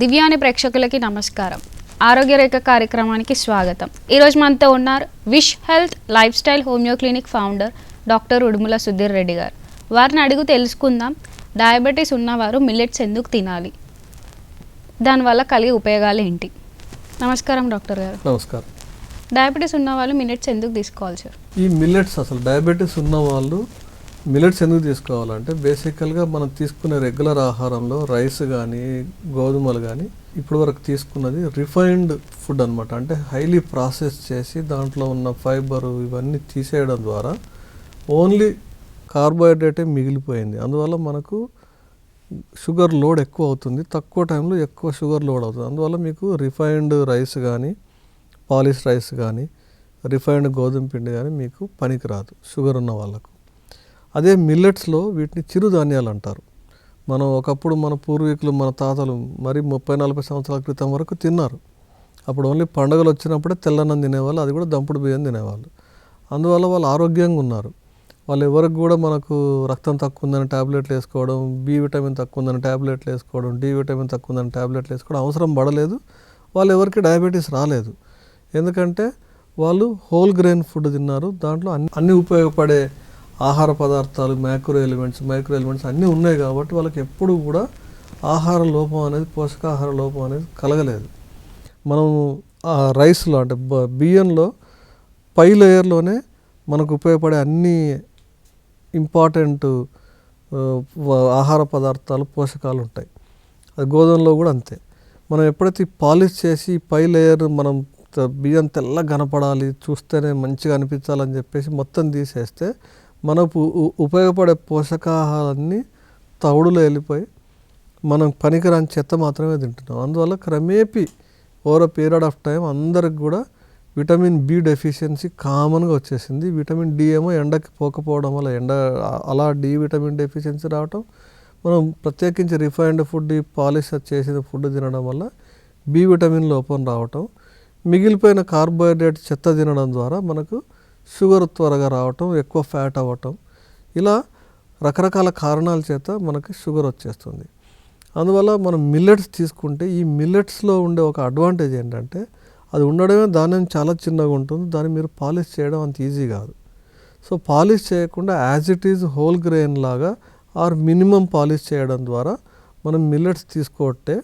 దివ్యాని ప్రేక్షకులకి నమస్కారం. ఆరోగ్య రేఖ కార్యక్రమానికి స్వాగతం. ఈరోజు మనతో ఉన్నారు wish health life style homeo clinic founder doctor Udumula Sudheer Reddy గారు. వారిని అడుగు తెలుసుకుందాం, డయాబెటీస్ ఉన్నవారు మిల్లెట్స్ ఎందుకు తినాలి, దానివల్ల కలిగే ఉపయోగాలు ఏంటి. నమస్కారం డాక్టర్ గారు. నమస్కారం. డయాబెటీస్ ఉన్న వాళ్ళు మిల్లెట్స్ ఎందుకు తీసుకోవాలి సార్? ఈ మిల్లెట్స్ అసలు డయాబెటీస్ ఉన్న వాళ్ళు మిల్లెట్స్ ఎందుకు తీసుకోవాలంటే బేసికల్గా మనం తీసుకునే రెగ్యులర్ ఆహారంలో రైస్ కానీ గోధుమలు కానీ ఇప్పుడు వరకు తీసుకున్నది రిఫైన్డ్ ఫుడ్ అనమాట. అంటే హైలీ ప్రాసెస్ చేసి దాంట్లో ఉన్న ఫైబరు ఇవన్నీ తీసేయడం ద్వారా ఓన్లీ కార్బోహైడ్రేటే మిగిలిపోయింది. అందువల్ల మనకు షుగర్ లోడ్ ఎక్కువ అవుతుంది, తక్కువ టైంలో ఎక్కువ షుగర్ లోడ్ అవుతుంది. అందువల్ల మీకు రిఫైన్డ్ రైస్ కానీ పాలిష్ రైస్ కానీ రిఫైన్డ్ గోధుమ పిండి కానీ మీకు పనికిరాదు షుగర్ ఉన్న వాళ్ళకు. అదే మిల్లెట్స్లో వీటిని చిరుధాన్యాలు అంటారు. మనం ఒకప్పుడు మన పూర్వీకులు మన తాతలు మరి 30-40 సంవత్సరాల క్రితం వరకు తిన్నారు. అప్పుడు ఓన్లీ పండుగలు వచ్చినప్పుడే తెల్లన్నం తినేవాళ్ళు, అది కూడా దంపుడు బియ్యం తినేవాళ్ళు. అందువల్ల వాళ్ళు ఆరోగ్యంగా ఉన్నారు. వాళ్ళు ఎవరికి కూడా మనకు రక్తం తక్కువ ఉందని ట్యాబ్లెట్లు వేసుకోవడం, బి విటమిన్ తక్కువ ఉందని ట్యాబ్లెట్లు వేసుకోవడం, డి విటమిన్ తక్కువ ఉందని ట్యాబ్లెట్లు వేసుకోవడం అవసరం పడలేదు. వాళ్ళు ఎవరికి డయాబెటీస్ రాలేదు. ఎందుకంటే వాళ్ళు హోల్ గ్రెయిన్ ఫుడ్ తిన్నారు. దాంట్లో అన్ని ఉపయోగపడే ఆహార పదార్థాలు, మైక్రో ఎలిమెంట్స్ అన్నీ ఉన్నాయి కాబట్టి వాళ్ళకి ఎప్పుడు కూడా ఆహార లోపం అనేది, పోషకాహార లోపం అనేది కలగలేదు. మనం రైస్లో అంటే బియ్యంలో పై లేయర్లోనే మనకు ఉపయోగపడే అన్ని ఇంపార్టెంట్ ఆహార పదార్థాలు, పోషకాలు ఉంటాయి. అది గోధుమలో కూడా అంతే. మనం ఎప్పుడైతే పాలిష్ చేసి పై లేయర్ మనం బియ్యం తెల్లగా కనపడాలి, చూస్తేనే మంచిగా అనిపించాలని చెప్పేసి మొత్తం తీసేస్తే మనకు ఉపయోగపడే పోషకాహారాన్ని తవుడులో వెళ్ళిపోయి మనం పనికిరాని చెత్త మాత్రమే తింటున్నాం. అందువల్ల క్రమేపీ over a period of time అందరికి కూడా విటమిన్ బి డెఫిషియన్సీ కామన్గా వచ్చేసింది. విటమిన్ డి ఏమో ఎండకి పోకపోవడం వల్ల అలా డి విటమిన్ డెఫిషియన్సీ రావటం, మనం ప్రత్యేకించి రిఫైన్డ్ ఫుడ్, పాలిష్ చేసిన ఫుడ్ తినడం వల్ల బి విటమిన్ లోపం రావటం, మిగిలిపోయిన కార్బోహైడ్రేట్ చెత్త తినడం ద్వారా మనకు షుగర్ త్వరగా రావటం, ఎక్కువ ఫ్యాట్ అవ్వటం, ఇలా రకరకాల కారణాల చేత మనకి షుగర్ వచ్చేస్తుంది. అందువల్ల మనం మిల్లెట్స్ తీసుకుంటే ఈ మిల్లెట్స్లో ఉండే ఒక అడ్వాంటేజ్ ఏంటంటే అది ఉండడమే ధాన్యం చాలా చిన్నగా ఉంటుంది, దాన్ని మీరు పాలిష్ చేయడం అంత ఈజీ కాదు. సో పాలిష్ చేయకుండా as it is whole grain లాగా ఆర్ మినిమం పాలిష్ చేయడం ద్వారా మనం మిల్లెట్స్ తీసుకోవట్టే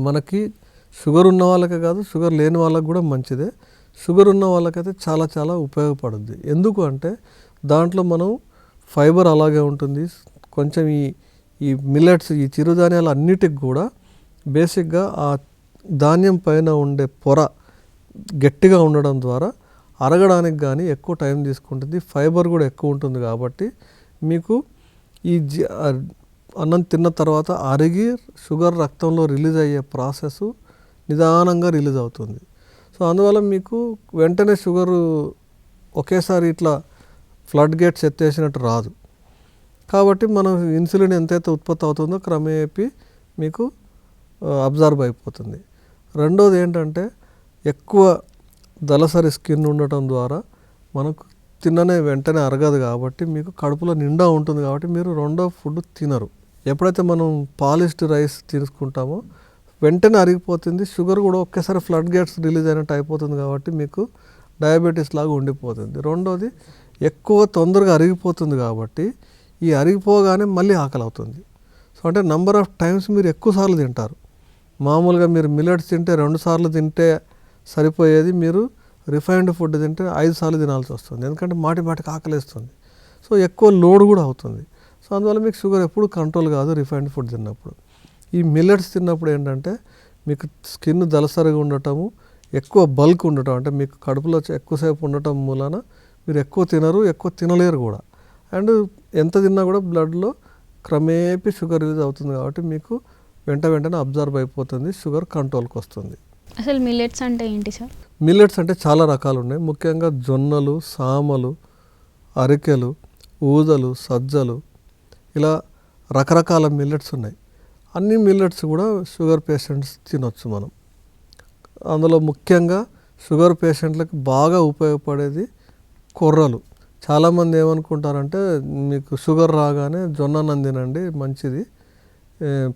మనకి షుగర్ ఉన్న వాళ్ళకే కాదు, షుగర్ లేని వాళ్ళకి కూడా మంచిదే. షుగర్ ఉన్న వాళ్ళకైతే చాలా చాలా ఉపయోగపడుద్ది. ఎందుకు అంటే దాంట్లో మనం ఫైబర్ అలాగే ఉంటుంది. కొంచెం ఈ మిల్లెట్స్, ఈ చిరుధాన్యాలు అన్నిటికి కూడా బేసిక్గా ఆ ధాన్యం పైన ఉండే పొర గట్టిగా ఉండడం ద్వారా అరగడానికి కానీ ఎక్కువ టైం తీసుకుంటుంది. ఫైబర్ కూడా ఎక్కువ ఉంటుంది కాబట్టి మీకు ఈ అన్నం తిన్న తర్వాత అరిగి షుగర్ రక్తంలో రిలీజ్ అయ్యే ప్రాసెస్ నిదానంగా రిలీజ్ అవుతుంది. సో అందువల్ల మీకు వెంటనే షుగరు ఒకేసారి ఇట్లా ఫ్లడ్ గేట్స్ ఎత్తేసినట్టు రాదు. కాబట్టి మనం ఇన్సులిన్ ఎంతైతే ఉత్పత్తి అవుతుందో క్రమేపీ మీకు అబ్జర్వ్ అయిపోతుంది. రెండోది ఏంటంటే ఎక్కువ దళసరి స్కిన్ ఉండటం ద్వారా మనకు తిన్ననే వెంటనే అరగదు కాబట్టి మీకు కడుపులో నిండా ఉంటుంది కాబట్టి మీరు రెండో ఫుడ్ తినరు. ఎప్పుడైతే మనం పాలిష్డ్ రైస్ తీసుకుంటామో వెంటనే అరిగిపోతుంది, షుగర్ కూడా ఒకేసారి ఫ్లడ్ గేట్స్ రిలీజ్ అయినట్టు అయిపోతుంది కాబట్టి మీకు డయాబెటీస్ లాగా ఉండిపోతుంది. రెండోది ఎక్కువ తొందరగా అరిగిపోతుంది కాబట్టి ఈ అరిగిపోగానే మళ్ళీ ఆకలి అవుతుంది. సో అంటే నెంబర్ ఆఫ్ టైమ్స్ మీరు ఎక్కువ సార్లు తింటారు. మామూలుగా మీరు మిల్లెట్స్ తింటే 2 సార్లు తింటే సరిపోయేది, మీరు రిఫైన్డ్ ఫుడ్ తింటే 5 సార్లు తినాల్సి వస్తుంది. ఎందుకంటే మాటికి ఆకలిస్తుంది. సో ఎక్కువ లోడ్ కూడా అవుతుంది. సో అందువల్ల మీకు షుగర్ ఎప్పుడు కంట్రోల్ కాదు రిఫైన్డ్ ఫుడ్ తిన్నప్పుడు. ఈ మిల్లెట్స్ తిన్నప్పుడు ఏంటంటే మీకు స్కిన్ దళసరిగా ఉండటము, ఎక్కువ బల్క్ ఉండటం, అంటే మీకు కడుపులో ఎక్కువసేపు ఉండటం మూలన మీరు ఎక్కువ తినరు, ఎక్కువ తినలేరు కూడా. అండ్ ఎంత తిన్నా కూడా బ్లడ్లో క్రమేపీ షుగర్ రిలీజ్ అవుతుంది కాబట్టి మీకు వెంటనే అబ్జర్వ్ అయిపోతుంది, షుగర్ కంట్రోల్కి వస్తుంది. అసలు మిల్లెట్స్ అంటే ఏంటి సార్? మిల్లెట్స్ అంటే చాలా రకాలు ఉన్నాయి. ముఖ్యంగా జొన్నలు, సామలు, అరికెలు, ఊదలు, సజ్జలు, ఇలా రకరకాల మిల్లెట్స్ ఉన్నాయి. అన్ని మిల్లెట్స్ కూడా షుగర్ పేషెంట్స్ తినొచ్చు మనం. అందులో ముఖ్యంగా షుగర్ పేషెంట్లకు బాగా ఉపయోగపడేది కొర్రలు. చాలామంది ఏమనుకుంటారంటే మీకు షుగర్ రాగానే జొన్న అన్నం తినండి మంచిది,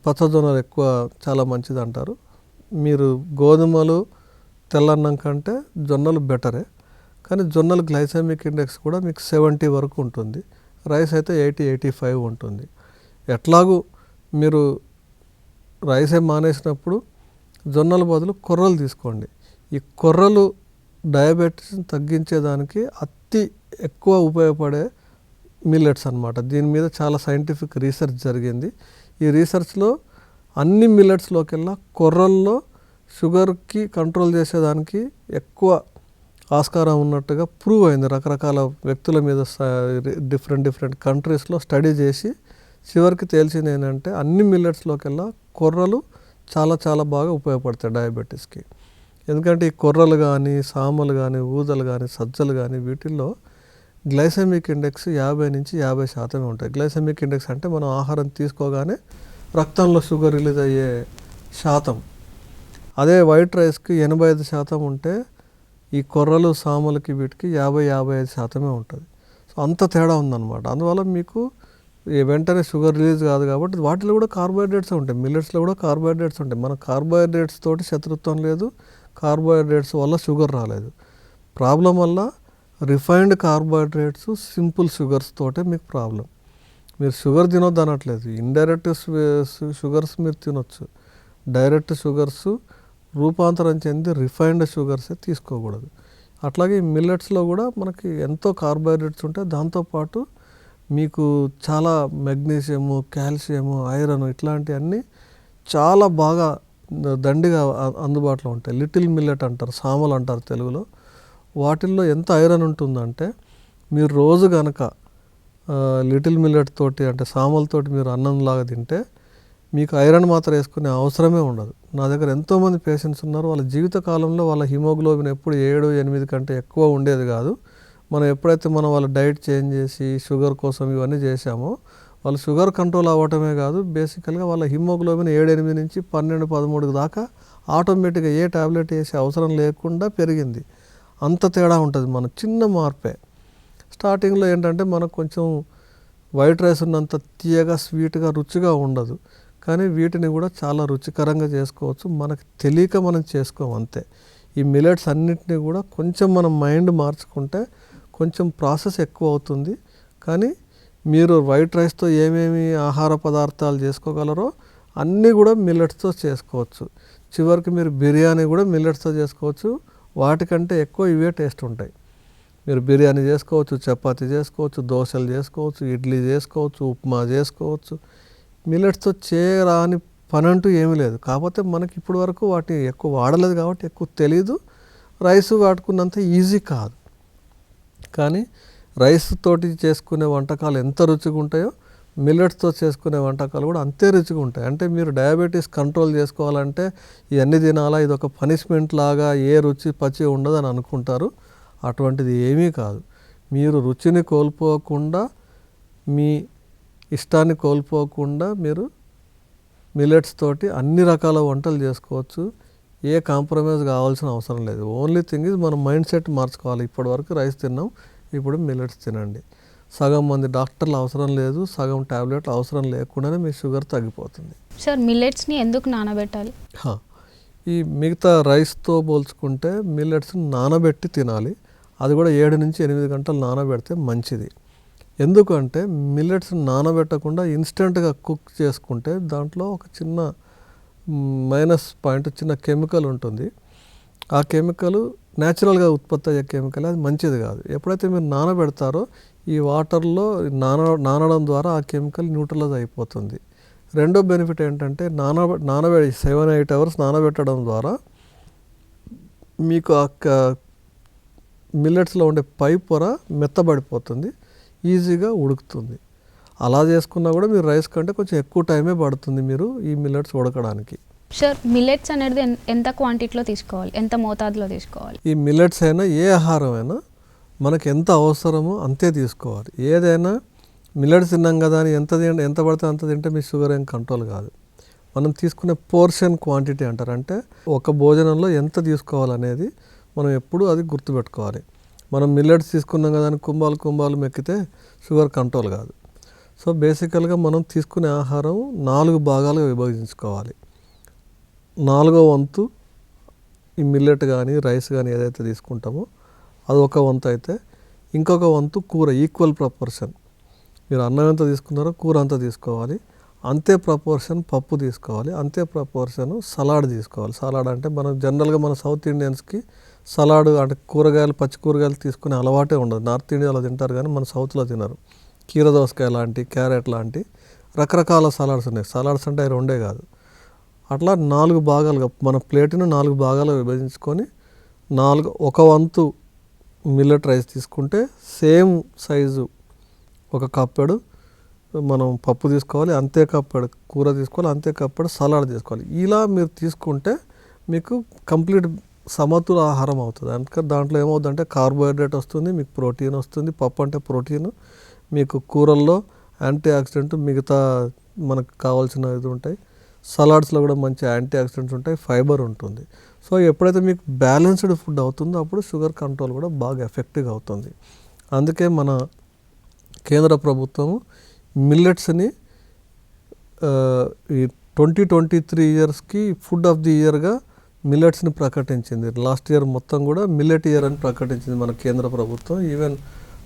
పచ్చజొన్నలు ఎక్కువ చాలా మంచిది అంటారు. మీరు గోధుమలు తెల్లన్నం కంటే జొన్నలు బెటరే, కానీ జొన్నలు గ్లైసెమిక్ ఇండెక్స్ కూడా మీకు 70 వరకు ఉంటుంది. రైస్ అయితే 80-85 ఉంటుంది. ఎట్లాగూ మీరు రైసే మానేసినప్పుడు జొన్నల బదులు కొర్రలు తీసుకోండి. ఈ కొర్రలు డయాబెటీస్ని తగ్గించేదానికి అతి ఎక్కువ ఉపయోగపడే మిల్లెట్స్ అన్నమాట. దీని మీద చాలా సైంటిఫిక్ రీసెర్చ్ జరిగింది. ఈ రీసెర్చ్లో అన్ని మిల్లెట్స్లోకెల్లా కొర్రల్లో షుగర్కి కంట్రోల్ చేసేదానికి ఎక్కువ ఆస్కారం ఉన్నట్టుగా ప్రూవ్ అయింది. రకరకాల వ్యక్తుల మీద డిఫరెంట్ కంట్రీస్లో స్టడీ చేసి చివరికి తేల్చింది ఏంటంటే అన్ని మిల్లెట్స్లోకెల్లా కొర్రలు చాలా చాలా బాగా ఉపయోగపడతాయి డయాబెటీస్కి. ఎందుకంటే ఈ కొర్రలు కానీ, సామలు కానీ, ఊదలు కానీ, సజ్జలు కానీ వీటిల్లో గ్లైసెమిక్ ఇండెక్స్ 50-50% ఉంటాయి. గ్లైసెమిక్ ఇండెక్స్ అంటే మనం ఆహారం తీసుకోగానే రక్తంలో షుగర్ రిలీజ్ అయ్యే శాతం. అదే వైట్ రైస్కి 85% ఉంటే ఈ కొర్రలు సామలకి వీటికి 50-55% ఉంటుంది. సో అంత తేడా ఉందన్నమాట. అందువల్ల మీకు వెంటనే షుగర్ రిలీజ్ కాదు కాబట్టి వాటిలో కూడా కార్బోహైడ్రేట్స్ ఉంటాయి. మిల్లెట్స్లో కూడా కార్బోహైడ్రేట్స్ ఉంటాయి. మన కార్బోహైడ్రేట్స్ తోటి శత్రుత్వం లేదు, కార్బోహైడ్రేట్స్ వల్ల షుగర్ రాలేదు. ప్రాబ్లం వల్ల రిఫైన్డ్ కార్బోహైడ్రేట్స్, సింపుల్ షుగర్స్ తోటే మీకు ప్రాబ్లం. మీరు షుగర్ తినొద్దు అనట్లేదు, ఇండైరెక్ట్ షుగర్స్ మీరు తినొచ్చు. డైరెక్ట్ షుగర్స్ రూపాంతరం చెంది రిఫైన్డ్ షుగర్సే తీసుకోకూడదు. అట్లాగే మిల్లెట్స్లో కూడా మనకి ఎంతో కార్బోహైడ్రేట్స్ ఉంటాయి. దాంతోపాటు మీకు చాలా మెగ్నీషియము, కాల్షియము, ఐరన్ ఇట్లాంటివన్నీ చాలా బాగా దండిగా అందుబాటులో ఉంటాయి. లిటిల్ మిల్లెట్ అంటారు, సామలు అంటారు తెలుగులో. వాటిల్లో ఎంత ఐరన్ ఉంటుందంటే మీరు రోజు కనుక లిటిల్ మిల్లెట్ తోటి అంటే సామలతోటి మీరు అన్నంలాగా తింటే మీకు ఐరన్ మాత్రం వేసుకునే అవసరమే ఉండదు. నా దగ్గర ఎంతోమంది పేషెంట్స్ ఉన్నారు, వాళ్ళ జీవితకాలంలో వాళ్ళ హిమోగ్లోబిన్ ఎప్పుడు 7-8 కంటే ఎక్కువ ఉండేది కాదు. మనం ఎప్పుడైతే వాళ్ళ డైట్ చేంజ్ చేసి షుగర్ కోసం ఇవన్నీ చేశామో వాళ్ళు షుగర్ కంట్రోల్ అవ్వటమే కాదు, బేసికల్గా వాళ్ళ హిమోగ్లోబిన్ 7-8 నుంచి 12-13 దాకా ఆటోమేటిక్గా ఏ టాబ్లెట్ వేసే అవసరం లేకుండా పెరిగింది. అంత తేడా ఉంటుంది. మన చిన్న మార్పే. స్టార్టింగ్లో ఏంటంటే మనకు కొంచెం వైట్ రైస్ ఉన్నంత తీయగా, స్వీట్గా, రుచిగా ఉండదు. కానీ వీటిని కూడా చాలా రుచికరంగా చేసుకోవచ్చు. మనకు తెలియక మనం చేసుకోము అంతే. ఈ మిల్లెట్స్ అన్నిటినీ కూడా కొంచెం మనం మైండ్ మార్చుకుంటే కొంచెం ప్రాసెస్ ఎక్కువ అవుతుంది. కానీ మీరు వైట్ రైస్తో ఏమేమి ఆహార పదార్థాలు చేసుకోగలరో అన్నీ కూడా మిల్లెట్స్తో చేసుకోవచ్చు. చివరికి మీరు బిర్యానీ కూడా మిల్లెట్స్తో చేసుకోవచ్చు. వాటికంటే ఎక్కువ ఇవే టేస్ట్ ఉంటాయి. మీరు బిర్యానీ చేసుకోవచ్చు, చపాతీ చేసుకోవచ్చు, దోశలు చేసుకోవచ్చు, ఇడ్లీ చేసుకోవచ్చు, ఉప్మా చేసుకోవచ్చు. మిల్లెట్స్తో చేయరాని పని అంటూ ఏమీ లేదు. కాకపోతే మనకి ఇప్పటి వరకు వాటిని ఎక్కువ వాడలేదు కాబట్టి ఎక్కువ తెలీదు. రైస్ వాడుకున్నంత ఈజీ కాదు. కానీ రైస్ తోటి చేసుకునే వంటకాలు ఎంత రుచిగా ఉంటాయో మిల్లెట్స్తో చేసుకునే వంటకాలు కూడా అంతే రుచిగా ఉంటాయి. అంటే మీరు డయాబెటీస్ కంట్రోల్ చేసుకోవాలంటే ఇవన్నీ తినాలా, ఇది ఒక పనిష్మెంట్ లాగా, ఏ రుచి పచ్చి ఉండదని అనుకుంటారు. అటువంటిది ఏమీ కాదు. మీరు రుచిని కోల్పోకుండా, మీ ఇష్టాన్ని కోల్పోకుండా మీరు మిల్లెట్స్ తోటి అన్ని రకాల వంటలు చేసుకోవచ్చు. ఏ కాంప్రమైజ్ కావాల్సిన అవసరం లేదు. ఓన్లీ థింగ్ ఇస్ మనం మైండ్ సెట్ మార్చుకోవాలి. ఇప్పటి వరకు రైస్ తిన్నాం, ఇప్పుడు మిల్లెట్స్ తినండి. సగం మంది డాక్టర్లు అవసరం లేదు, సగం టాబ్లెట్లు అవసరం లేకుండానే మీ షుగర్ తగ్గిపోతుంది. సార్, మిల్లెట్స్ని ఎందుకు నానబెట్టాలి? ఈ మిగతా రైస్తో పోల్చుకుంటే మిల్లెట్స్ నానబెట్టి తినాలి. అది కూడా 7-8 గంటలు నానబెడితే మంచిది. ఎందుకంటే మిల్లెట్స్ నానబెట్టకుండా ఇన్స్టెంట్గా కుక్ చేసుకుంటే దాంట్లో ఒక చిన్న మైనస్ పాయింట్, చిన్న కెమికల్ ఉంటుంది. ఆ కెమికల్ న్యాచురల్గా ఉత్పత్తి అయ్యే కెమికల్, అది మంచిది కాదు. ఎప్పుడైతే మీరు నానబెడతారో ఈ వాటర్లో నానడం ద్వారా ఆ కెమికల్ న్యూట్రలైజ్ అయిపోతుంది. రెండో బెనిఫిట్ ఏంటంటే నానబెట్టి 7-8 అవర్స్ నానబెట్టడం ద్వారా మీకు ఆ మిల్లెట్స్లో ఉండే పై పొర మెత్తబడిపోతుంది, ఈజీగా ఉడుకుతుంది. అలా చేసుకున్నా కూడా మీరు రైస్ కంటే కొంచెం ఎక్కువ టైమే పడుతుంది మీరు ఈ మిల్లెట్స్ ఉడకడానికి. సార్, మిల్లెట్స్ అనేది ఎంత క్వాంటిటీలో తీసుకోవాలి, ఎంత మోతాదులో తీసుకోవాలి? ఈ మిల్లెట్స్ అయినా ఏ ఆహారం అయినా మనకు ఎంత అవసరమో అంతే తీసుకోవాలి. ఏదైనా మిల్లెట్స్ తిన్నాం కదా అని ఎంత పడితే అంత తింటే మీ షుగర్ ఏం కంట్రోల్ కాదు. మనం తీసుకునే పోర్షన్ క్వాంటిటీ అంటారు. అంటే ఒక భోజనంలో ఎంత తీసుకోవాలనేది మనం ఎప్పుడు అది గుర్తుపెట్టుకోవాలి. మనం మిల్లెట్స్ తీసుకున్నాం కదా అని కుంభాలు మెక్కితే షుగర్ కంట్రోల్ కాదు. సో బేసికల్గా మనం తీసుకునే ఆహారం 4 భాగాలుగా విభజించుకోవాలి. 4వ వంతు ఈ మిల్లెట్ కానీ రైస్ కానీ ఏదైతే తీసుకుంటామో అది ఒక వంతు అయితే, ఇంకొక వంతు కూర, ఈక్వల్ ప్రపోర్షన్. మీరు అన్నం ఎంత తీసుకున్నారో కూర అంతా తీసుకోవాలి. అంతే ప్రపోర్షన్ పప్పు తీసుకోవాలి. అంతే ప్రపోర్షన్ సలాడ్ తీసుకోవాలి. సలాడ్ అంటే మనం జనరల్గా మన సౌత్ ఇండియన్స్కి సలాడ్ అంటే కూరగాయలు, పచ్చి కూరగాయలు తీసుకునే అలవాటే ఉండదు. నార్త్ ఇండియాలో తింటారు కానీ మన సౌత్లో తినరు. కీర దోసకాయ లాంటి, క్యారెట్ లాంటి రకరకాల సలాడ్స్ ఉన్నాయి. సలాడ్స్ అంటే అవి రెండే కాదు, అట్లా 4 భాగాలుగా మన ప్లేట్ను 4 భాగాలుగా విభజించుకొని ఒక వంతు మిల్లెట్ రైస్ తీసుకుంటే సేమ్ సైజు ఒక కప్పెడు మనం పప్పు తీసుకోవాలి, అంతే కప్పెడు కూర తీసుకోవాలి, అంతే కప్పెడు సలాడ్ తీసుకోవాలి. ఇలా మీరు తీసుకుంటే మీకు కంప్లీట్ సమతుల ఆహారం అవుతుంది. అందుకని దాంట్లో ఏమవుతుందంటే కార్బోహైడ్రేట్ వస్తుంది, మీకు ప్రోటీన్ వస్తుంది. పప్పు అంటే ప్రోటీన్, మీకు కూరల్లో యాంటీ ఆక్సిడెంట్, మిగతా మనకు కావాల్సిన ఇది ఉంటాయి. సలాడ్స్లో కూడా మంచి యాంటీ ఆక్సిడెంట్స్ ఉంటాయి, ఫైబర్ ఉంటుంది. సో ఎప్పుడైతే మీకు బ్యాలెన్స్డ్ ఫుడ్ అవుతుందో అప్పుడు షుగర్ కంట్రోల్ కూడా బాగా ఎఫెక్టివ్గా అవుతుంది. అందుకే మన కేంద్ర ప్రభుత్వం మిల్లెట్స్ని ఈ 2023 ఇయర్స్కి ఫుడ్ ఆఫ్ ది ఇయర్గా మిల్లెట్స్ని ప్రకటించింది. లాస్ట్ ఇయర్ మొత్తం కూడా మిల్లెట్ ఇయర్ అని ప్రకటించింది మన కేంద్ర ప్రభుత్వం. ఈవెన్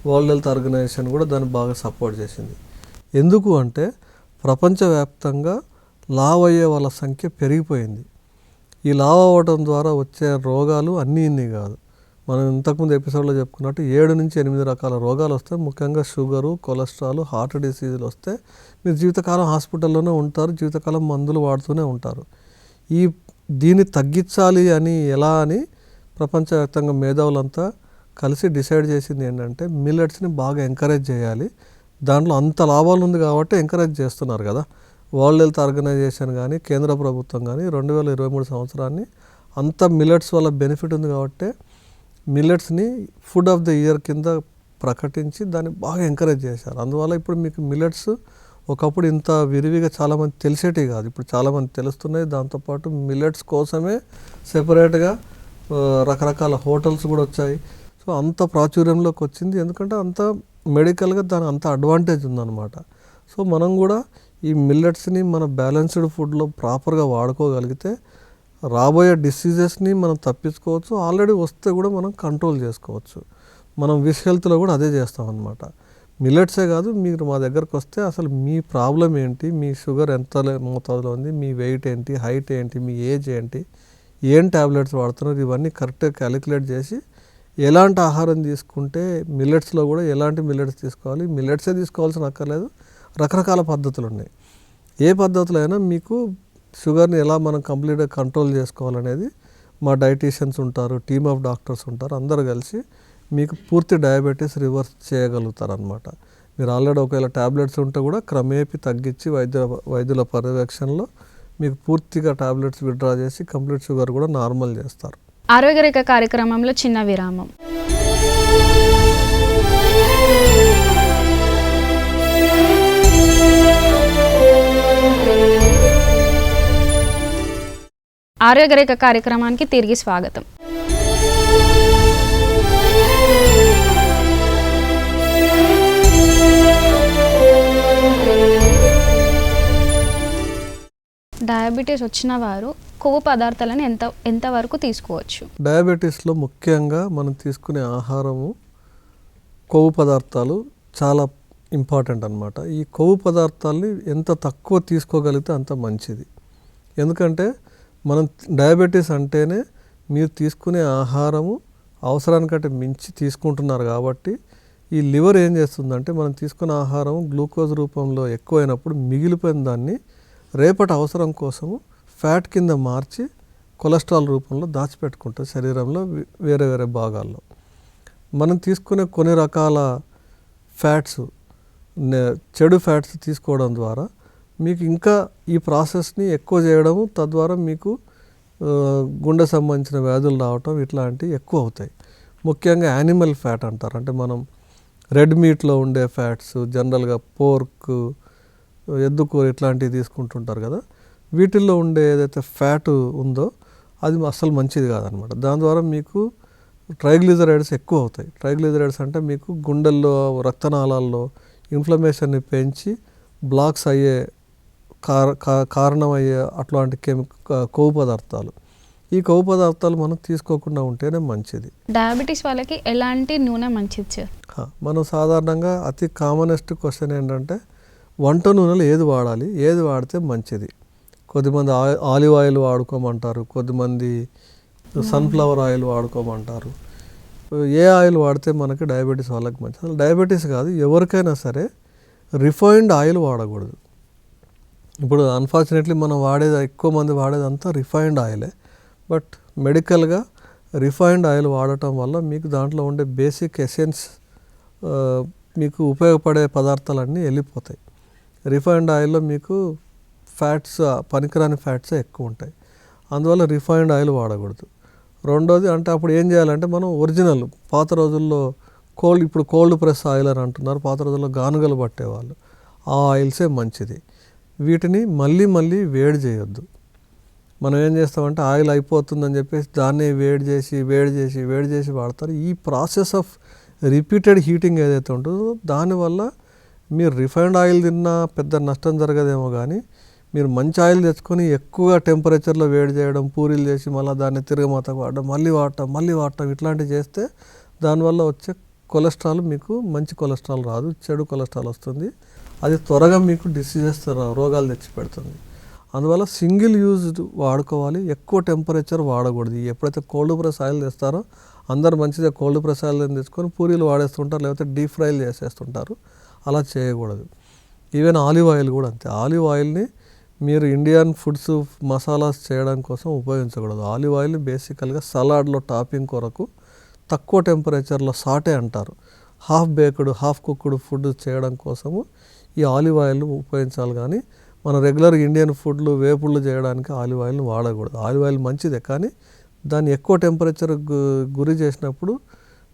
వరల్డ్ హెల్త్ ఆర్గనైజేషన్ కూడా దాన్ని బాగా సపోర్ట్ చేసింది. ఎందుకు అంటే ప్రపంచవ్యాప్తంగా లావ్ అయ్యే వాళ్ళ సంఖ్య పెరిగిపోయింది. ఈ లావ్ అవ్వడం ద్వారా వచ్చే రోగాలు ఇన్ని కాదు. మనం ఇంతకుముందు ఎపిసోడ్లో చెప్పుకున్నట్టు 7 నుంచి 8 రకాల రోగాలు వస్తాయి. ముఖ్యంగా షుగరు, కొలెస్ట్రాల్, హార్ట్ డిసీజులు వస్తే మీరు జీవితకాలం హాస్పిటల్లోనే ఉంటారు, జీవితకాలం మందులు వాడుతూనే ఉంటారు. దీన్ని తగ్గించాలి అని ఎలా అని ప్రపంచవ్యాప్తంగా మేధావులంతా కలిసి డిసైడ్ చేసింది ఏంటంటే మిల్లెట్స్ని బాగా ఎంకరేజ్ చేయాలి. దాంట్లో అంత లాభాలు ఉంది కాబట్టి ఎంకరేజ్ చేస్తున్నారు కదా. వరల్డ్ హెల్త్ ఆర్గనైజేషన్ కానీ కేంద్ర ప్రభుత్వం కానీ 2023 సంవత్సరాన్ని అంత మిల్లెట్స్ వల్ల బెనిఫిట్ ఉంది కాబట్టి మిల్లెట్స్ని ఫుడ్ ఆఫ్ ద ఇయర్ కింద ప్రకటించి దాన్ని బాగా ఎంకరేజ్ చేశారు. అందువల్ల ఇప్పుడు మీకు మిల్లెట్స్ ఒకప్పుడు ఇంత విరివిగా చాలామంది తెలిసేటివి కాదు, ఇప్పుడు చాలామంది తెలుస్తున్నాయి. దాంతోపాటు మిల్లెట్స్ కోసమే సెపరేట్గా రకరకాల హోటల్స్ కూడా వచ్చాయి. సో అంత ప్రాచుర్యంలోకి వచ్చింది, ఎందుకంటే అంత మెడికల్గా దాని అంత అడ్వాంటేజ్ ఉందన్నమాట. సో మనం కూడా ఈ మిల్లెట్స్ని మన బ్యాలెన్స్డ్ ఫుడ్లో ప్రాపర్గా వాడుకోగలిగితే రాబోయే డిసీజెస్ని మనం తప్పించుకోవచ్చు. ఆల్రెడీ వస్తే కూడా మనం కంట్రోల్ చేసుకోవచ్చు. మనం విష్ హెల్త్లో కూడా అదే చేస్తామన్నమాట. మిల్లెట్సే కాదు, మీరు మా దగ్గరకు వస్తే అసలు మీ ప్రాబ్లం ఏంటి, మీ షుగర్ ఎంత మోతాదులో ఉంది, మీ వెయిట్ ఏంటి, హైట్ ఏంటి, మీ ఏజ్ ఏంటి, ఏం ట్యాబ్లెట్స్ వాడుతున్నారు, ఇవన్నీ కరెక్ట్గా క్యాలిక్యులేట్ చేసి ఎలాంటి ఆహారం తీసుకుంటే మిల్లెట్స్లో కూడా ఎలాంటి మిల్లెట్స్ తీసుకోవాలి, మిల్లెట్సే తీసుకోవాల్సిన అక్కర్లేదు, రకరకాల పద్ధతులు ఉన్నాయి. ఏ పద్ధతులు అయినా మీకు షుగర్ని ఎలా మనం కంప్లీట్గా కంట్రోల్ చేసుకోవాలనేది మా డైటీషియన్స్ ఉంటారు, టీమ్ ఆఫ్ డాక్టర్స్ ఉంటారు, అందరూ కలిసి మీకు పూర్తి డయాబెటీస్ రివర్స్ చేయగలుగుతారనమాట. మీరు ఆల్రెడీ ఒకవేళ ట్యాబ్లెట్స్ ఉంటే కూడా క్రమేపీ తగ్గించి వైద్యుల పర్యవేక్షణలో మీకు పూర్తిగా ట్యాబ్లెట్స్ విత్డ్రా చేసి కంప్లీట్ షుగర్ కూడా నార్మల్ చేస్తారు. ఆరోగ్యరేఖ కార్యక్రమంలో చిన్న విరామం. ఆరోగ్యరేఖ కార్యక్రమానికి తిరిగి స్వాగతం. డయాబెటీస్ వచ్చిన వారు కొవ్వు పదార్థాలను ఎంతవరకు తీసుకోవచ్చు? డయాబెటీస్లో ముఖ్యంగా మనం తీసుకునే ఆహారము కొవ్వు పదార్థాలు చాలా ఇంపార్టెంట్ అన్నమాట. ఈ కొవ్వు పదార్థాలని ఎంత తక్కువ తీసుకోగలిగితే అంత మంచిది. ఎందుకంటే మనం డయాబెటీస్ అంటేనే మీరు తీసుకునే ఆహారము అవసరానికంటే మించి తీసుకుంటున్నారు కాబట్టి ఈ లివర్ ఏం చేస్తుందంటే మనం తీసుకున్న ఆహారం గ్లూకోజ్ రూపంలో ఎక్కువైనప్పుడు మిగిలిపోయిన దాన్ని రేపటి అవసరం కోసము ఫ్యాట్ కింద మార్చి కొలెస్ట్రాల్ రూపంలో దాచిపెట్టుకుంటుంది శరీరంలో వేరే వేరే భాగాల్లో. మనం తీసుకునే కొన్ని రకాల ఫ్యాట్స్, చెడు ఫ్యాట్స్ తీసుకోవడం ద్వారా మీకు ఇంకా ఈ ప్రాసెస్ని ఎక్కువ చేయడము, తద్వారా మీకు గుండె సంబంధించిన వ్యాధులు రావటం ఇట్లాంటివి ఎక్కువ అవుతాయి. ముఖ్యంగా యానిమల్ ఫ్యాట్ అంటారు, అంటే మనం రెడ్ మీట్లో ఉండే ఫ్యాట్స్, జనరల్గా పోర్క్, ఎద్దుకూర ఇట్లాంటివి తీసుకుంటుంటారు కదా, వీటిల్లో ఉండే ఏదైతే ఫ్యాట్ ఉందో అది అస్సలు మంచిది కాదనమాట. దాని ద్వారా మీకు ట్రైగ్లిజరైడ్స్ ఎక్కువ అవుతాయి. ట్రైగ్లిజరైడ్స్ అంటే మీకు గుండెల్లో, రక్తనాళాల్లో ఇన్ఫ్లమేషన్ని పెంచి బ్లాక్స్ అయ్యే కారణమయ్యే అట్లాంటి కొవ్వు పదార్థాలు. ఈ కొవ్వు పదార్థాలు మనం తీసుకోకుండా ఉంటేనే మంచిది. డయాబెటీస్ వాళ్ళకి ఎలాంటి నూనె మంచిది సార్? మనం సాధారణంగా అతి కామనెస్ట్ క్వశ్చన్ ఏంటంటే వంట నూనెలు ఏది వాడాలి, ఏది వాడితే మంచిది. కొద్దిమంది ఆలివ్ ఆయిల్ వాడుకోమంటారు, కొద్దిమంది సన్ఫ్లవర్ ఆయిల్ వాడుకోమంటారు. ఏ ఆయిల్ వాడితే మనకి డయాబెటీస్ వాళ్ళకి మంచిది? అసలు డయాబెటీస్ కాదు, ఎవరికైనా సరే రిఫైన్డ్ ఆయిల్ వాడకూడదు. ఇప్పుడు అన్ఫార్చునేట్లీ మనం ఎక్కువ మంది వాడేదంతా రిఫైన్డ్ ఆయిలే. బట్ మెడికల్గా రిఫైన్డ్ ఆయిల్ వాడటం వల్ల మీకు దాంట్లో ఉండే బేసిక్ ఎసెన్స్ మీకు ఉపయోగపడే పదార్థాలన్నీ వెళ్ళిపోతాయి. రిఫైన్డ్ ఆయిల్లో మీకు ఫ్యాట్స్, పనికిరాని ఫ్యాట్స్ ఎక్కువ ఉంటాయి. అందువల్ల రిఫైన్డ్ ఆయిల్ వాడకూడదు. రెండోది అంటే అప్పుడు ఏం చేయాలంటే మనం ఒరిజినల్ పాత రోజుల్లో ఇప్పుడు కోల్డ్ ప్రెస్ ఆయిల్ అని అంటున్నారు, పాత రోజుల్లో గానుగలు పట్టేవాళ్ళు, ఆ ఆయిల్సే మంచిది. వీటిని మళ్ళీ మళ్ళీ వేడి చేయొద్దు. మనం ఏం చేస్తామంటే ఆయిల్ అయిపోతుందని చెప్పేసి దాన్నే వేడి చేసి వాడతారు. ఈ ప్రాసెస్ ఆఫ్ రిపీటెడ్ హీటింగ్ ఏదైతే ఉంటుందో దానివల్ల మీరు రిఫైన్డ్ ఆయిల్ తిన్నా పెద్ద నష్టం జరగదేమో, కానీ మీరు మంచి ఆయిల్ తెచ్చుకొని ఎక్కువగా టెంపరేచర్లో వేడి చేయడం, పూరీలు చేసి మళ్ళీ దాన్ని తిరగమాతకు వాడడం, మళ్ళీ వాడటం ఇట్లాంటివి చేస్తే దానివల్ల వచ్చే కొలెస్ట్రాల్ మీకు మంచి కొలెస్ట్రాల్ రాదు, చెడు కొలెస్ట్రాల్ వస్తుంది. అది త్వరగా మీకు డిసీజెస్, రోగాలు తెచ్చి పెడుతుంది. అందువల్ల సింగిల్ యూజ్డ్ వాడుకోవాలి, ఎక్కువ టెంపరేచర్ వాడకూడదు. ఎప్పుడైతే కోల్డ్ ప్రెస్ ఆయిల్ తెస్తారో అందరు మంచిగా కోల్డ్ ప్రెస్ ఆయిల్ తెచ్చుకొని పూరీలు వాడేస్తుంటారు, లేకపోతే డీప్ ఫ్రైలు చేసేస్తుంటారు. అలా చేయకూడదు. ఈవెన్ ఆలివ్ ఆయిల్ కూడా అంతే. ఆలివ్ ఆయిల్ని మీరు ఇండియన్ ఫుడ్స్ మసాలాస్ చేయడం కోసం ఉపయోగించకూడదు. ఆలివ్ ఆయిల్ని బేసికల్గా సలాడ్లో టాపింగ్ కొరకు తక్కువ టెంపరేచర్లో సాటే అంటారు, half baked half cooked food చేయడం కోసము ఈ ఆలివ్ ఆయిల్ ఉపయోగించాలి. కానీ మన రెగ్యులర్ ఇండియన్ ఫుడ్లు వేపుళ్ళు చేయడానికి ఆలివ్ ఆయిల్ని వాడకూడదు. ఆలివ్ ఆయిల్ మంచిదే, కానీ దాన్ని ఎక్కువ టెంపరేచర్ గురి చేసినప్పుడు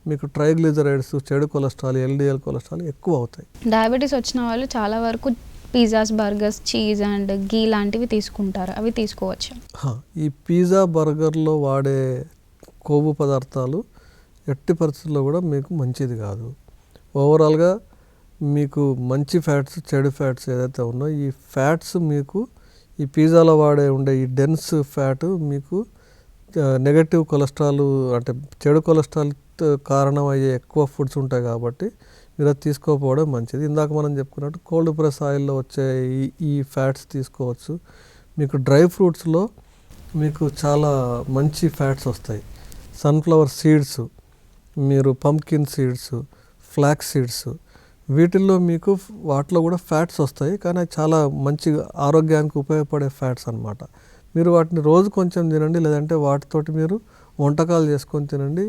మీకు ట్రైగ్లిజరైడ్స్, చెడు కొలెస్ట్రాల్, ఎల్డిఎల్ కొలెస్ట్రాల్ ఎక్కువ అవుతాయి. డయాబెటీస్ వచ్చిన వాళ్ళు చాలా వరకు పిజ్జాస్, బర్గర్స్, చీజ్ అండ్ గీ లాంటివి తీసుకుంటారు, అవి తీసుకోవచ్చు? ఈ పిజ్జా, బర్గర్లో వాడే కొవ్వు పదార్థాలు ఎట్టి పరిస్థితుల్లో కూడా మీకు మంచిది కాదు. ఓవరాల్గా మీకు మంచి ఫ్యాట్స్, చెడు ఫ్యాట్స్ ఏదైతే ఉన్నాయో ఈ ఫ్యాట్స్ మీకు ఈ పిజ్జాలో ఉండే ఈ డెన్స్ ఫ్యాట్ మీకు నెగటివ్ కొలెస్ట్రాల్ అంటే చెడు కొలెస్ట్రాల్ కారణం అయ్యే ఎక్కువ ఫుడ్స్ ఉంటాయి కాబట్టి మీరు అది తీసుకోకపోవడం మంచిది. ఇందాక మనం చెప్పుకున్నట్టు కోల్డ్ ప్రెస్ ఆయిల్లో వచ్చే ఈ ఫ్యాట్స్ తీసుకోవచ్చు. మీకు డ్రై ఫ్రూట్స్లో మీకు చాలా మంచి ఫ్యాట్స్ వస్తాయి. సన్ఫ్లవర్ సీడ్స్, మీరు పంప్కిన్ సీడ్స్, ఫ్లాక్స్ సీడ్స్, వీటిల్లో మీకు వాటిలో కూడా ఫ్యాట్స్ వస్తాయి, కానీ చాలా మంచి ఆరోగ్యానికి ఉపయోగపడే ఫ్యాట్స్ అన్నమాట. మీరు వాటిని రోజు కొంచెం తినండి, లేదంటే వాటితోటి మీరు వంటకాలు చేసుకొని తినండి,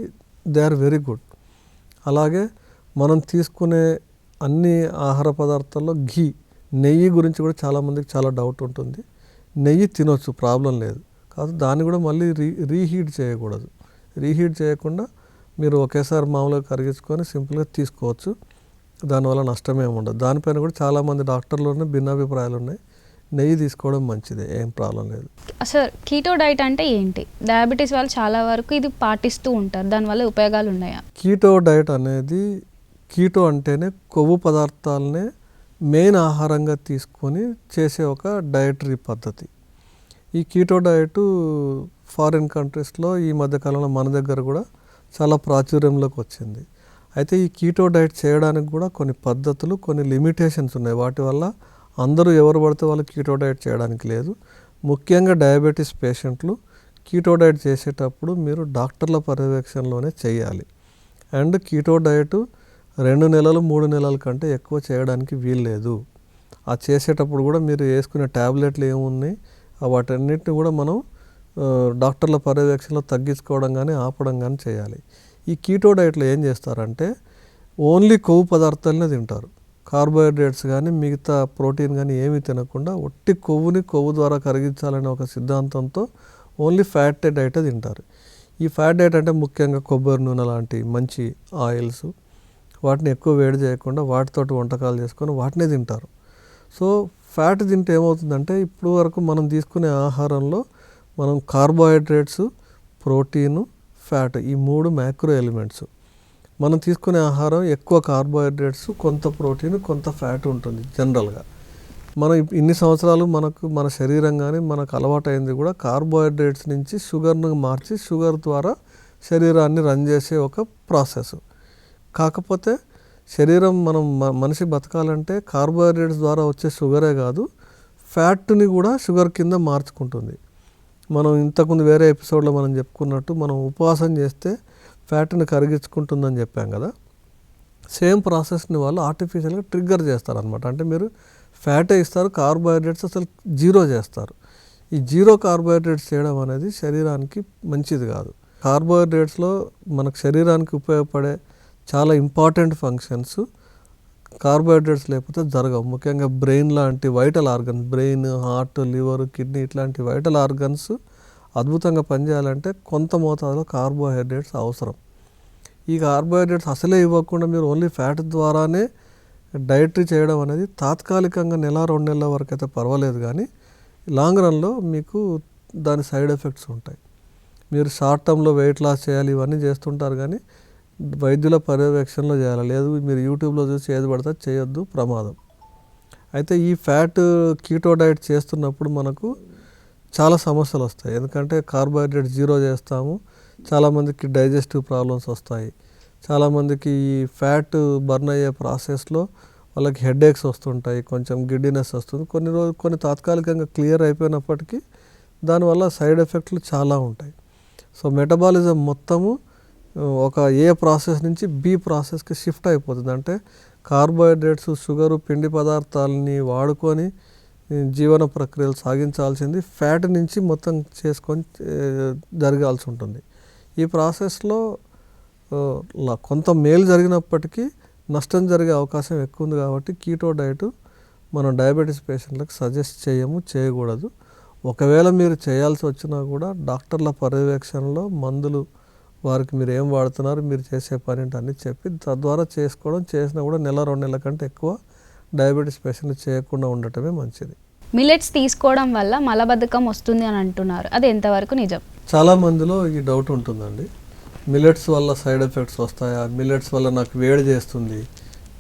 దే ఆర్ వెరీ గుడ్. అలాగే మనం తీసుకునే అన్ని ఆహార పదార్థాల్లో నెయ్యి గురించి కూడా చాలామందికి చాలా డౌట్ ఉంటుంది. నెయ్యి తినొచ్చు, ప్రాబ్లం లేదు, కాదు దాన్ని కూడా మళ్ళీ రీహీట్ చేయకూడదు. రీహీట్ చేయకుండా మీరు ఒకేసారి మామూలుగా కరిగించుకొని సింపుల్గా తీసుకోవచ్చు, దానివల్ల నష్టమేమి ఉండదు. దానిపైన కూడా చాలామంది డాక్టర్లోనే భిన్నాభిప్రాయాలు ఉన్నాయి. నెయ్యి తీసుకోవడం మంచిదే, ఏం ప్రాబ్లం లేదు. సార్, కీటో డైట్ అంటే ఏంటి? డయాబెటీస్ వాళ్ళు చాలా వరకు ఇది పాటిస్తూ ఉంటారు, దానివల్ల ఉపయోగాలు ఉన్నాయా? కీటో డైట్ అనేది, కీటో అంటేనే కొవ్వు పదార్థాలనే మెయిన్ ఆహారంగా తీసుకొని చేసే ఒక డయటరీ పద్ధతి. ఈ కీటో డైట్ ఫారిన్ కంట్రీస్లో ఈ మధ్యకాలంలో మన దగ్గర కూడా చాలా ప్రాచుర్యంలోకి వచ్చింది. అయితే ఈ కీటో డైట్ చేయడానికి కూడా కొన్ని పద్ధతులు, కొన్ని లిమిటేషన్స్ ఉన్నాయి. వాటి వల్ల అందరూ ఎవరు పడితే వాళ్ళు కీటో డైట్ చేయడానికి లేదు. ముఖ్యంగా డయాబెటీస్ పేషెంట్లు కీటో డైట్ చేసేటప్పుడు మీరు డాక్టర్ల పర్యవేక్షణలోనే చేయాలి. అండ్ కీటో డైట్ 2 నెలలు 3 నెలల కంటే ఎక్కువ చేయడానికి వీల్లేదు. ఆ చేసేటప్పుడు కూడా మీరు వేసుకునే ట్యాబ్లెట్లు ఏమున్నాయి వాటన్నిటిని కూడా మనం డాక్టర్ల పర్యవేక్షణలో తగ్గించుకోవడం కానీ ఆపడం కానీ చేయాలి. ఈ కీటో డైట్లో ఏం చేస్తారంటే ఓన్లీ కొవ్వు పదార్థాలనే తింటారు, కార్బోహైడ్రేట్స్ కానీ మిగతా ప్రోటీన్ కానీ ఏమీ తినకుండా ఒట్టి కొవ్వుని కొవ్వు ద్వారా కరిగించాలనే ఒక సిద్ధాంతంతో ఓన్లీ ఫ్యాట్ డైట్ తింటారు. ఈ ఫ్యాట్ డైట్ అంటే ముఖ్యంగా కొబ్బరి నూనె లాంటి మంచి ఆయిల్స్, వాటిని ఎక్కువ వేడి చేయకుండా వాటితోటి వంటకాలు చేసుకొని వాటినే తింటారు. సో ఫ్యాట్ తింటే ఏమవుతుందంటే ఇప్పుడు వరకు మనం తీసుకునే ఆహారంలో మనం కార్బోహైడ్రేట్స్, ప్రోటీను, ఫ్యాట్, ఈ 3 మ్యాక్రో ఎలిమెంట్స్ మనం తీసుకునే ఆహారం ఎక్కువ కార్బోహైడ్రేట్స్, కొంత ప్రోటీన్, కొంత ఫ్యాట్ ఉంటుంది జనరల్గా. మనం ఇన్ని సంవత్సరాలు మన శరీరం కానీ మనకు అలవాటైంది కూడా కార్బోహైడ్రేట్స్ నుంచి షుగర్ను మార్చి షుగర్ ద్వారా శరీరాన్ని రన్ చేసే ఒక ప్రాసెస్. కాకపోతే శరీరం మనిషి బతకాలంటే కార్బోహైడ్రేట్స్ ద్వారా వచ్చే షుగరే కాదు, ఫ్యాట్ని కూడా షుగర్ కింద మార్చుకుంటుంది. మనం ఇంతకుముందు వేరే ఎపిసోడ్లో మనం చెప్పుకున్నట్టు మనం ఉపవాసం చేస్తే ఫ్యాట్ని కరిగించుకుంటుందని చెప్పాం కదా. సేమ్ ప్రాసెస్ని వాళ్ళు ఆర్టిఫిషియల్గా ట్రిగ్గర్ చేస్తారనమాట. అంటే మీరు ఫ్యాటే ఇస్తారు, కార్బోహైడ్రేట్స్ అసలు జీరో చేస్తారు. ఈ జీరో కార్బోహైడ్రేట్స్ చేయడం అనేది శరీరానికి మంచిది కాదు. కార్బోహైడ్రేట్స్లో మనకు శరీరానికి ఉపయోగపడే చాలా ఇంపార్టెంట్ ఫంక్షన్స్ కార్బోహైడ్రేట్స్ లేకపోతే జరగవు. ముఖ్యంగా బ్రెయిన్ లాంటి vital organs, brain, heart, liver, kidney ఇట్లాంటి వైటల్ ఆర్గన్స్ అద్భుతంగా పనిచేయాలంటే కొంత మోతాదులో కార్బోహైడ్రేట్స్ అవసరం. ఈ కార్బోహైడ్రేట్స్ అసలే ఇవ్వకుండా మీరు ఓన్లీ ఫ్యాట్ ద్వారానే డైటరీ చేయడం అనేది తాత్కాలికంగా 1-2 నెలల వరకు అయితే పర్వాలేదు, కానీ లాంగ్ రన్లో మీకు దాని సైడ్ ఎఫెక్ట్స్ ఉంటాయి. మీరు షార్ట్ టర్మ్లో వెయిట్ లాస్ చేయాలి ఇవన్నీ చేస్తుంటారు, కానీ వైద్యుల పర్యవేక్షణలో చేయాలి. లేదు మీరు యూట్యూబ్లో చూసి ఏది పడితే చేయొద్దు, ప్రమాదం. అయితే ఈ ఫ్యాట్ కీటో డైట్ చేస్తున్నప్పుడు మనకు చాలా సమస్యలు వస్తాయి. ఎందుకంటే కార్బోహైడ్రేట్ జీరో చేస్తాము, చాలామందికి డైజెస్టివ్ ప్రాబ్లమ్స్ వస్తాయి. చాలామందికి ఈ ఫ్యాట్ బర్న్ అయ్యే ప్రాసెస్లో వాళ్ళకి హెడేక్స్ వస్తుంటాయి, కొంచెం గిడ్డినెస్ వస్తుంది. కొన్ని తాత్కాలికంగా క్లియర్ అయిపోయినప్పటికీ దానివల్ల సైడ్ ఎఫెక్ట్లు చాలా ఉంటాయి. సో మెటబాలిజం మొత్తము ఒక ఏ ప్రాసెస్ నుంచి బి ప్రాసెస్కి షిఫ్ట్ అయిపోతుంది. అంటే కార్బోహైడ్రేట్స్, షుగరు, పిండి పదార్థాలని వాడుకొని జీవన ప్రక్రియలు సాగించాల్సింది ఫ్యాట్ నుంచి మొత్తం చేసుకొని జరగాల్సి ఉంటుంది. ఈ ప్రాసెస్లో కొంత మేలు జరిగినప్పటికీ నష్టం జరిగే అవకాశం ఎక్కువ ఉంది. కాబట్టి కీటో డైట్ మనం డయాబెటీస్ పేషెంట్లకు సజెస్ట్ చేయకూడదు. ఒకవేళ మీరు చేయాల్సి వచ్చినా కూడా డాక్టర్ల పర్యవేక్షణలో మందులు వారికి మీరు ఏం వాడుతున్నారు, మీరు చేసే పని అన్నీ చెప్పి తద్వారా చేసినా కూడా 1-2 నెలల కంటే ఎక్కువ డయాబెటీస్ పేషెంట్ చేయకుండా ఉండటమే మంచిది. మిల్లెట్స్ తీసుకోవడం వల్ల మలబద్ధకం వస్తుంది అని అంటున్నారు, అది ఎంతవరకు నిజం? చాలా మందిలో ఈ డౌట్ ఉంటుందండి. మిల్లెట్స్ వల్ల సైడ్ ఎఫెక్ట్స్ వస్తాయా, మిల్లెట్స్ వల్ల నాకు వేడి చేస్తుంది,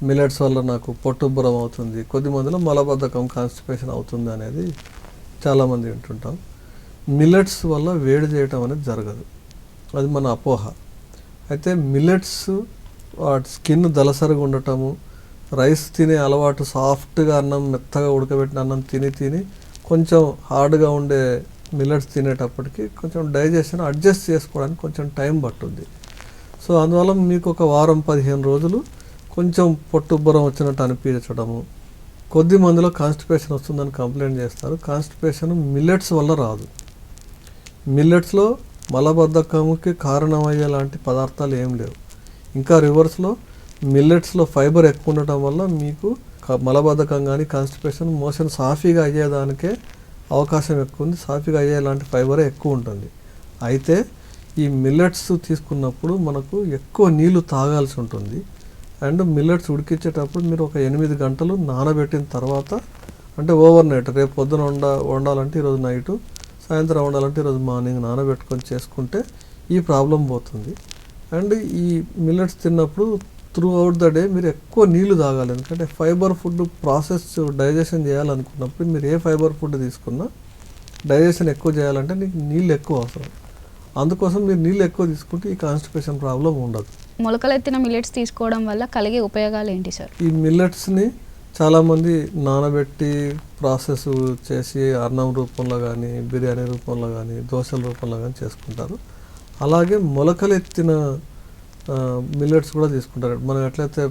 మిల్లెట్స్ వల్ల నాకు పొట్టుబ్బరం అవుతుంది, కొద్దిమందిలో మలబద్ధకం, కాన్స్టిపేషన్ అవుతుంది అనేది చాలామంది వింటుంటాం. మిల్లెట్స్ వల్ల వేడి చేయటం అనేది జరగదు, అది మన అపోహ. అయితే మిల్లెట్స్ స్కిన్ దలసరిగా ఉండటము, రైస్ తినే అలవాటు, సాఫ్ట్గా అన్నం, మెత్తగా ఉడకబెట్టిన అన్నం తిని కొంచెం హార్డ్గా ఉండే మిల్లెట్స్ తినేటప్పటికి కొంచెం డైజెషన్ అడ్జస్ట్ చేసుకోవడానికి కొంచెం టైం పట్టుద్ది. సో అందువల్ల మీకు ఒక వారం 15 రోజులు కొంచెం పొట్టుబ్బరం వచ్చినట్టు అనిపించడము, కొద్ది మందిలో కాన్స్టిపేషన్ వస్తుందని కంప్లైంట్ చేస్తారు. కాన్స్టిపేషన్ మిల్లెట్స్ వల్ల రాదు. మిల్లెట్స్లో మలబద్ధకంకి కారణమయ్యే లాంటి పదార్థాలు ఏం లేవు. ఇంకా రివర్స్లో మిల్లెట్స్లో ఫైబర్ ఎక్కువ ఉండటం వల్ల మీకు మలబద్ధకం కానీ కాన్స్టిపేషన్, మోషన్ సాఫీగా అయ్యేదానికే అవకాశం ఎక్కువ ఉంది. సాఫీగా అయ్యేలాంటి ఫైబరే ఎక్కువ ఉంటుంది. అయితే ఈ మిల్లెట్స్ తీసుకున్నప్పుడు మనకు ఎక్కువ నీళ్లు తాగాల్సి ఉంటుంది. అండ్ మిల్లెట్స్ ఉడికించేటప్పుడు మీరు ఒక 8 గంటలు నానబెట్టిన తర్వాత, అంటే ఓవర్ నైట్, రేపు పొద్దున వండాలంటే ఈరోజు నైటు, సాయంత్రం వండాలంటే ఈరోజు మార్నింగ్ నానబెట్టుకొని చేసుకుంటే ఈ ప్రాబ్లం పోతుంది. అండ్ ఈ మిల్లెట్స్ తిన్నప్పుడు త్రూ అవుట్ ద డే మీరు ఎక్కువ నీళ్లు తాగాలి. ఎందుకంటే ఫైబర్ ఫుడ్ ప్రాసెస్ డైజెషన్ చేయాలనుకున్నప్పుడు మీరు ఏ ఫైబర్ ఫుడ్ తీసుకున్నా డైజెషన్ ఎక్కువ చేయాలంటే నీకు నీళ్ళు ఎక్కువ అవసరం. అందుకోసం మీరు నీళ్ళు ఎక్కువ తీసుకుంటే ఈ కాన్స్టిపేషన్ ప్రాబ్లం ఉండదు. మొలకలెత్తిన మిల్లెట్స్ తీసుకోవడం వల్ల కలిగే ఉపయోగాలు ఏంటి సార్? ఈ మిల్లెట్స్ని చాలామంది నానబెట్టి ప్రాసెస్ చేసి అన్నం రూపంలో కానీ, బిర్యానీ రూపంలో కానీ, దోశల రూపంలో కానీ చేసుకుంటారు. అలాగే మొలకలెత్తిన మిల్లెట్స్ కూడా తీసుకుంటారు. మనం ఎట్లయితే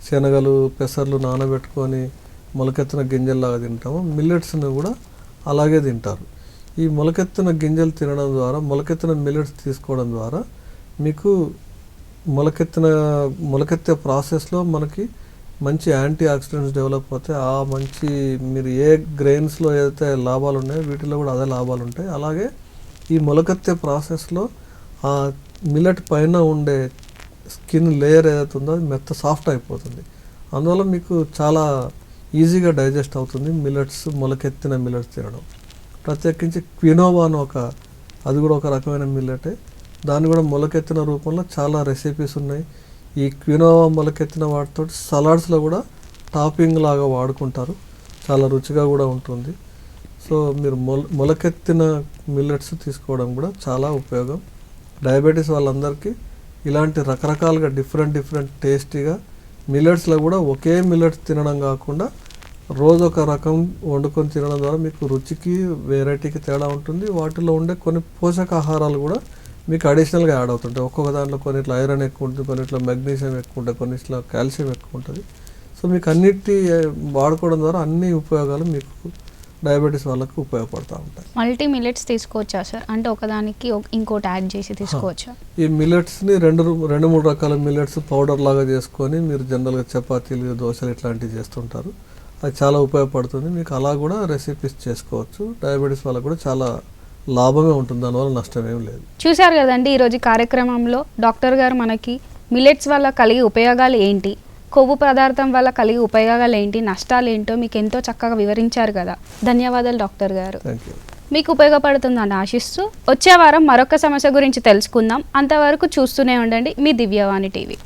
శనగలు, పెసర్లు నానబెట్టుకొని మొలకెత్తిన గింజల్లాగా తింటామో మిల్లెట్స్ని కూడా అలాగే తింటారు. ఈ మొలకెత్తిన గింజలు తినడం ద్వారా, మొలకెత్తిన మిల్లెట్స్ తీసుకోవడం ద్వారా మీకు మొలకెత్తే ప్రాసెస్లో మనకి మంచి యాంటీ ఆక్సిడెంట్స్ డెవలప్ అవుతాయి. ఆ మంచి మీరు ఏ గ్రెయిన్స్లో ఏదైతే లాభాలు ఉన్నాయో వీటిలో కూడా అదే లాభాలు ఉంటాయి. అలాగే ఈ మొలకెత్తే ప్రాసెస్లో ఆ మిల్లెట్ పైన ఉండే స్కిన్ లేయర్ ఏదైతే ఉందో అది మెత్త సాఫ్ట్ అయిపోతుంది. అందువల్ల మీకు చాలా ఈజీగా డైజెస్ట్ అవుతుంది మొలకెత్తిన మిల్లెట్స్ తినడం. ప్రత్యేకించి క్వినోవా అని అది కూడా ఒక రకమైన మిల్లెటే. దాన్ని కూడా మొలకెత్తిన రూపంలో చాలా రెసిపీస్ ఉన్నాయి. ఈ క్వినోవా మొలకెత్తిన వాటితో సలాడ్స్లో కూడా టాపింగ్ లాగా వాడుకుంటారు, చాలా రుచిగా కూడా ఉంటుంది. సో మీరు మొలకెత్తిన మిల్లెట్స్ తీసుకోవడం కూడా చాలా ఉపయోగం. డయాబెటీస్ వాళ్ళందరికీ ఇలాంటి రకరకాలుగా డిఫరెంట్ టేస్టీగా మిల్లెట్స్లో కూడా ఒకే మిల్లెట్స్ తినడం కాకుండా రోజు ఒక రకం వండుకొని తినడం ద్వారా మీకు రుచికి వెరైటీకి తేడా ఉంటుంది. వాటిలో ఉండే కొన్ని పోషకాహారాలు కూడా మీకు అడిషనల్గా యాడ్ అవుతుంటాయి. ఒక్కొక్క దాంట్లో కొన్నిట్లో ఐరన్ ఎక్కువ ఉంటుంది, కొన్నిట్లో మెగ్నీషియం ఎక్కువ ఉంటుంది, కొన్నిట్లో కాల్షియం ఎక్కువ ఉంటుంది. సో మీకు అన్నిటి వాడుకోవడం ద్వారా అన్ని ఉపయోగాలు మీకు డయాబెటీస్ వాళ్ళకు ఉపయోగపడుతూ ఉంటాయి. మల్టీ మిల్లెట్స్ తీసుకోవచ్చా సార్? అంటే ఒకదానికి ఇంకోటి యాడ్ చేసి తీసుకోవచ్చా? ఈ మిల్లెట్స్ని రెండు మూడు రకాల మిల్లెట్స్ పౌడర్ లాగా చేసుకొని మీరు జనరల్గా చపాతీలు, దోశలు ఇట్లాంటివి చేస్తుంటారు. అది చాలా ఉపయోగపడుతుంది. మీకు అలా కూడా రెసిపీస్ చేసుకోవచ్చు. డయాబెటీస్ వాళ్ళకు కూడా చాలా లాభమే ఉంటుంది, దానివల్ల నష్టం ఏం లేదు. చూశారు కదండి ఈరోజు కార్యక్రమంలో డాక్టర్ గారు మనకి మిల్లెట్స్ వల్ల కలిగే ఉపయోగాలు ఏంటి, కొవ్వు పదార్థం వల్ల కలిగే ఉపయోగాలు ఏంటి, నష్టాలు ఏంటో మీకు ఎంతో చక్కగా వివరించారు కదా. ధన్యవాదాలు డాక్టర్ గారు. Thank you. మీకు ఉపయోగపడుతుందని ఆశిస్తూ వచ్చే వారం మరొక సమస్య గురించి తెలుసుకుందాం. అంతవరకు చూస్తూనే ఉండండి మీ దివ్యవాణి టీవీ.